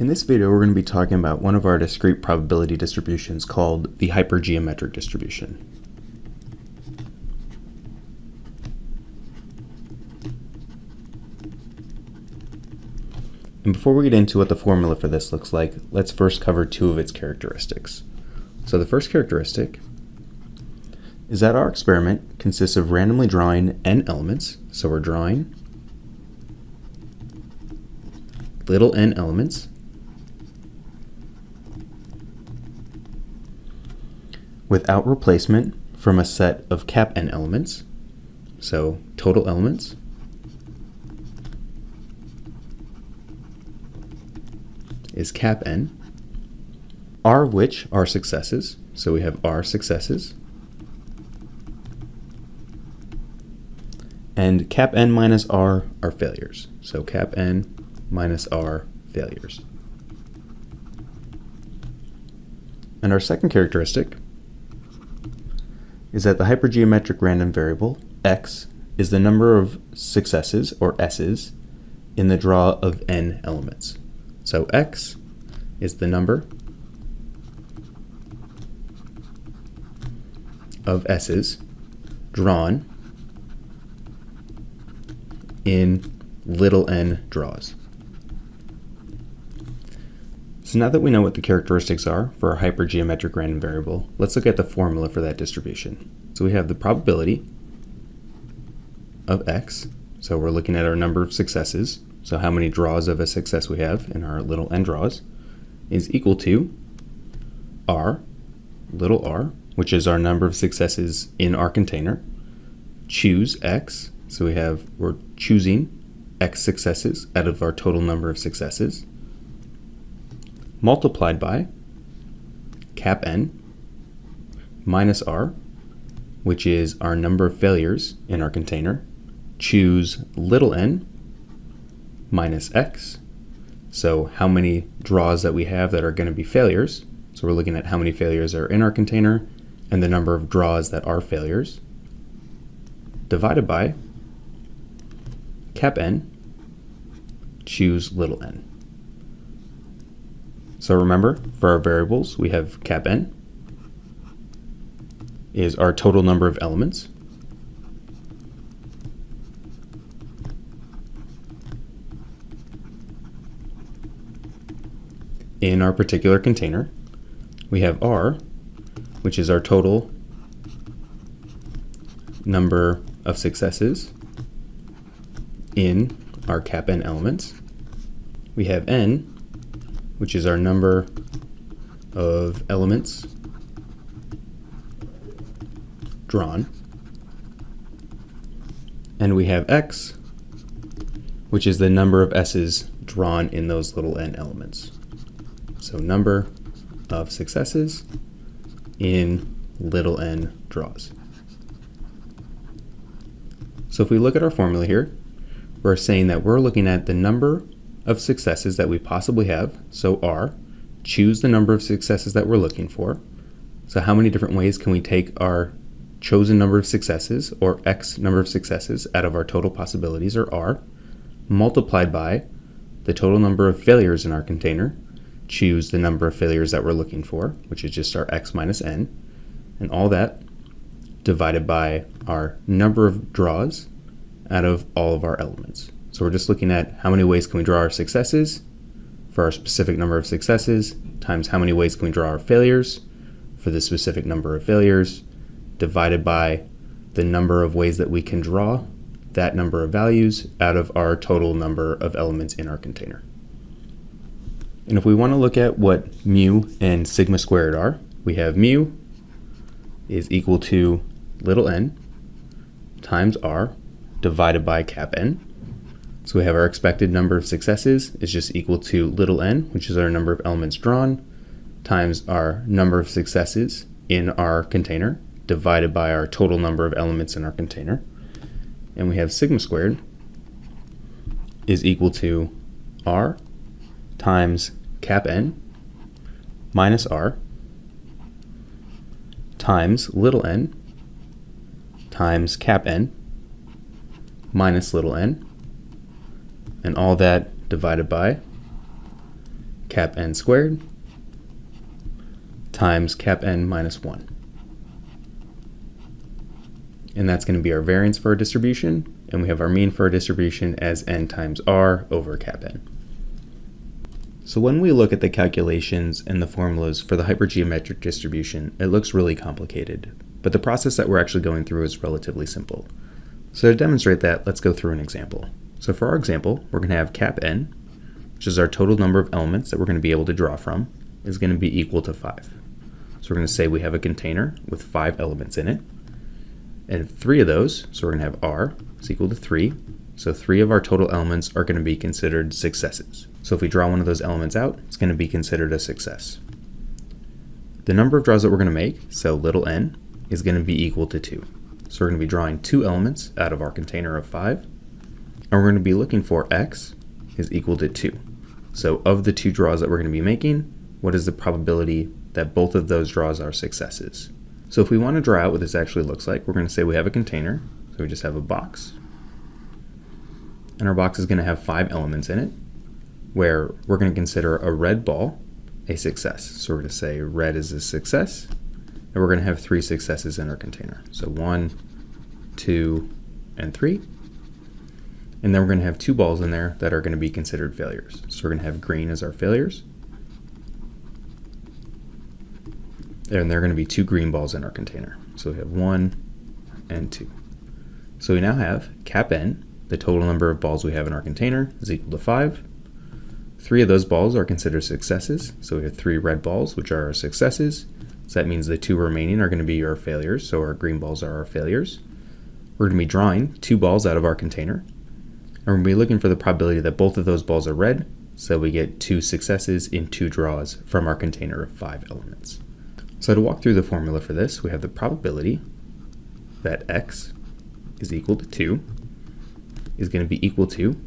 In this video, we're going to be talking about one of our discrete probability distributions called the hypergeometric distribution. And before we get into what the formula for this looks like, let's first cover two of its characteristics. So the first characteristic is that our experiment consists of randomly drawing n elements. So we're drawing little n elements without replacement from a set of cap n elements. So total elements is cap n, r of which are successes. So we have r successes, and cap n minus r are failures. So cap n minus r failures. And our second characteristic is that the hypergeometric random variable x is the number of successes, or s's, in the draw of n elements. So x is the number of s's drawn in little n draws. So now that we know what the characteristics are for our hypergeometric random variable, let's look at the formula for that distribution. So we have the probability of x, so we're looking at our number of successes, so how many draws of a success we have in our little n draws, is equal to r, little r, which is our number of successes in our container, choose x, so we're choosing x successes out of our total number of successes, multiplied by cap n minus r, which is our number of failures in our container, choose little n minus x, so how many draws that we have that are going to be failures. So we're looking at how many failures are in our container and the number of draws that are failures, divided by cap n, choose little n. So remember, for our variables, we have cap n is our total number of elements, in our particular container. We have r, which is our total number of successes in our cap n elements. We have n, which is our number of elements drawn. And we have x, which is the number of s's drawn in those little n elements. So number of successes in little n draws. So if we look at our formula here, we're saying that we're looking at the number of successes that we possibly have, so r, choose the number of successes that we're looking for. So how many different ways can we take our chosen number of successes, or x number of successes, out of our total possibilities, or r, multiplied by the total number of failures in our container, choose the number of failures that we're looking for, which is just our x minus n, and all that divided by our number of draws out of all of our elements. So we're just looking at how many ways can we draw our successes for our specific number of successes, times how many ways can we draw our failures for the specific number of failures, divided by the number of ways that we can draw that number of values out of our total number of elements in our container. And if we want to look at what mu and sigma squared are, we have mu is equal to little n times r divided by cap n. So we have our expected number of successes is just equal to little n, which is our number of elements drawn, times our number of successes in our container, divided by our total number of elements in our container. And we have sigma squared is equal to r times cap n minus r times little n times cap n minus little n, and all that divided by cap n squared times cap n minus 1. And that's going to be our variance for our distribution, and we have our mean for our distribution as n times r over cap n. So when we look at the calculations and the formulas for the hypergeometric distribution, it looks really complicated, but the process that we're actually going through is relatively simple. So to demonstrate that, let's go through an example. So for our example, we're going to have cap n, which is our total number of elements that we're going to be able to draw from, is going to be equal to 5. So we're going to say we have a container with 5 elements in it, and 3 of those, so we're going to have r is equal to 3. So 3 of our total elements are going to be considered successes. So if we draw one of those elements out, it's going to be considered a success. The number of draws that we're going to make, so little n, is going to be equal to 2. So we're going to be drawing 2 elements out of our container of 5, and we're going to be looking for x is equal to 2. So of the 2 draws that we're going to be making, what is the probability that both of those draws are successes? So if we want to draw out what this actually looks like, we're going to say we have a container, so we just have a box, and our box is going to have 5 elements in it, where we're going to consider a red ball a success. So we're going to say red is a success, and we're going to have 3 successes in our container. So 1, 2, and 3. And then we're going to have 2 balls in there that are going to be considered failures. So we're going to have green as our failures, and there are going to be 2 green balls in our container. So we have 1 and 2. So we now have cap n, the total number of balls we have in our container, is equal to 5. 3 of those balls are considered successes. So we have 3 red balls, which are our successes. So that means the 2 remaining are going to be our failures. So our green balls are our failures. We're going to be drawing 2 balls out of our container, and we're going to be looking for the probability that both of those balls are red. So we get 2 successes in 2 draws from our container of 5 elements. So to walk through the formula for this, we have the probability that x is equal to 2 is going to be equal to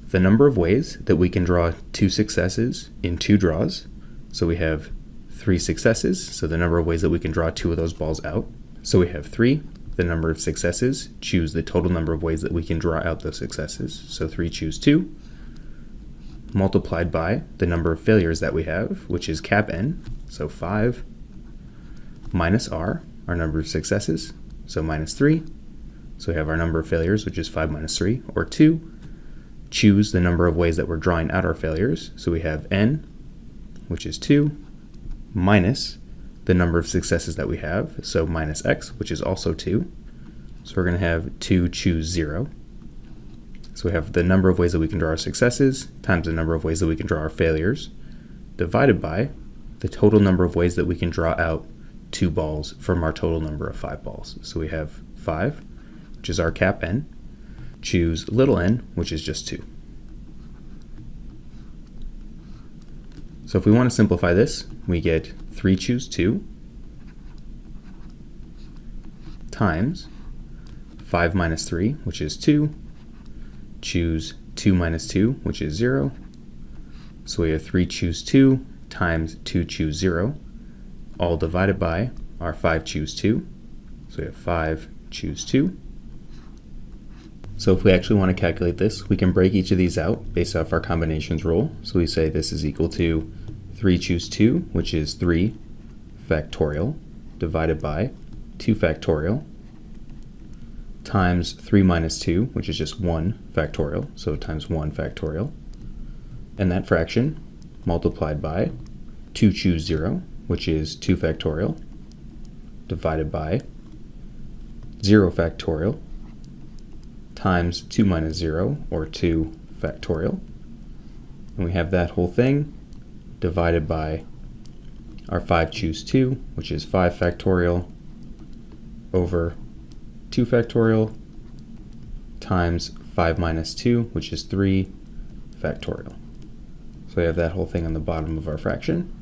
the number of ways that we can draw 2 successes in 2 draws. So we have 3 successes, so the number of ways that we can draw 2 of those balls out. So we have 3, the number of successes, choose the total number of ways that we can draw out those successes. So 3 choose 2, multiplied by the number of failures that we have, which is cap n, so 5, minus r, our number of successes, so minus 3. So we have our number of failures, which is 5 minus 3, or 2. Choose the number of ways that we're drawing out our failures. So we have n, which is 2, minus the number of successes that we have, so minus x, which is also 2. So we're going to have 2 choose 0. So we have the number of ways that we can draw our successes times the number of ways that we can draw our failures, divided by the total number of ways that we can draw out 2 balls from our total number of 5 balls. So we have 5, which is our cap n, choose little n, which is just 2. So if we want to simplify this, we get 3 choose 2 times 5 minus 3, which is 2, choose 2 minus 2, which is 0. So we have 3 choose 2 times 2 choose 0, all divided by our 5 choose 2. So we have 5 choose 2. So if we actually want to calculate this, we can break each of these out based off our combinations rule. So we say this is equal to 3 choose 2, which is 3 factorial, divided by 2 factorial, times 3 minus 2, which is just 1 factorial, so times 1 factorial. And that fraction multiplied by 2 choose 0, which is 2 factorial, divided by 0 factorial, times 2 minus 0, or 2 factorial. And we have that whole thing divided by our 5 choose 2, which is 5 factorial, over 2 factorial, times 5 minus 2, which is 3 factorial. So we have that whole thing on the bottom of our fraction.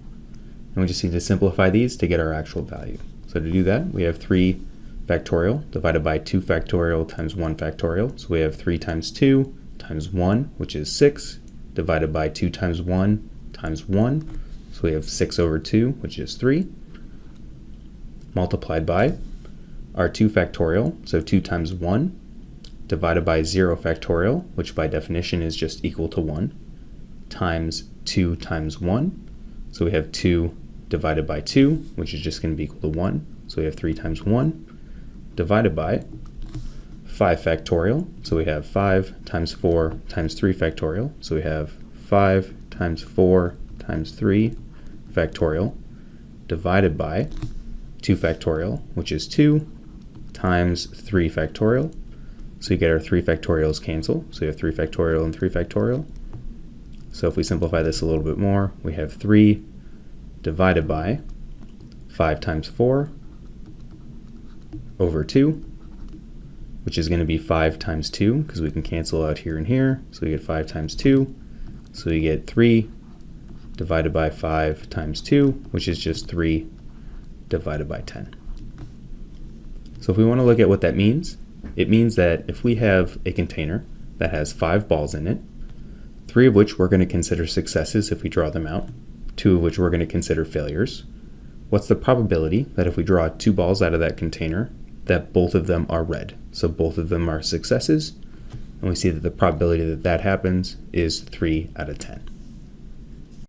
And we just need to simplify these to get our actual value. So to do that, we have 3 factorial divided by 2 factorial times 1 factorial. So we have 3 times 2 times 1, which is 6, divided by 2 times 1 times 1. So we have 6 over 2, which is 3, multiplied by our 2 factorial, so 2 times 1, divided by 0 factorial, which by definition is just equal to 1, times 2 times 1. So we have 2 divided by 2, which is just going to be equal to 1. So we have 3 times 1 divided by 5 factorial. So we have 5 times 4 times 3 factorial. So we have 5 times 4 times 3 factorial divided by 2 factorial, which is 2 times 3 factorial. So you get our 3 factorials cancel. So you have 3 factorial and 3 factorial. So if we simplify this a little bit more, we have 3 divided by 5 times 4 over 2, which is going to be 5 times 2, because we can cancel out here and here. So we get 5 times 2. So we get 3 divided by 5 times 2, which is just 3 divided by 10. So if we want to look at what that means, it means that if we have a container that has 5 balls in it, 3 of which we're going to consider successes if we draw them out, 2 of which we're going to consider failures, what's the probability that if we draw 2 balls out of that container, that both of them are red? So both of them are successes, and we see that the probability that that happens is 3 out of 10.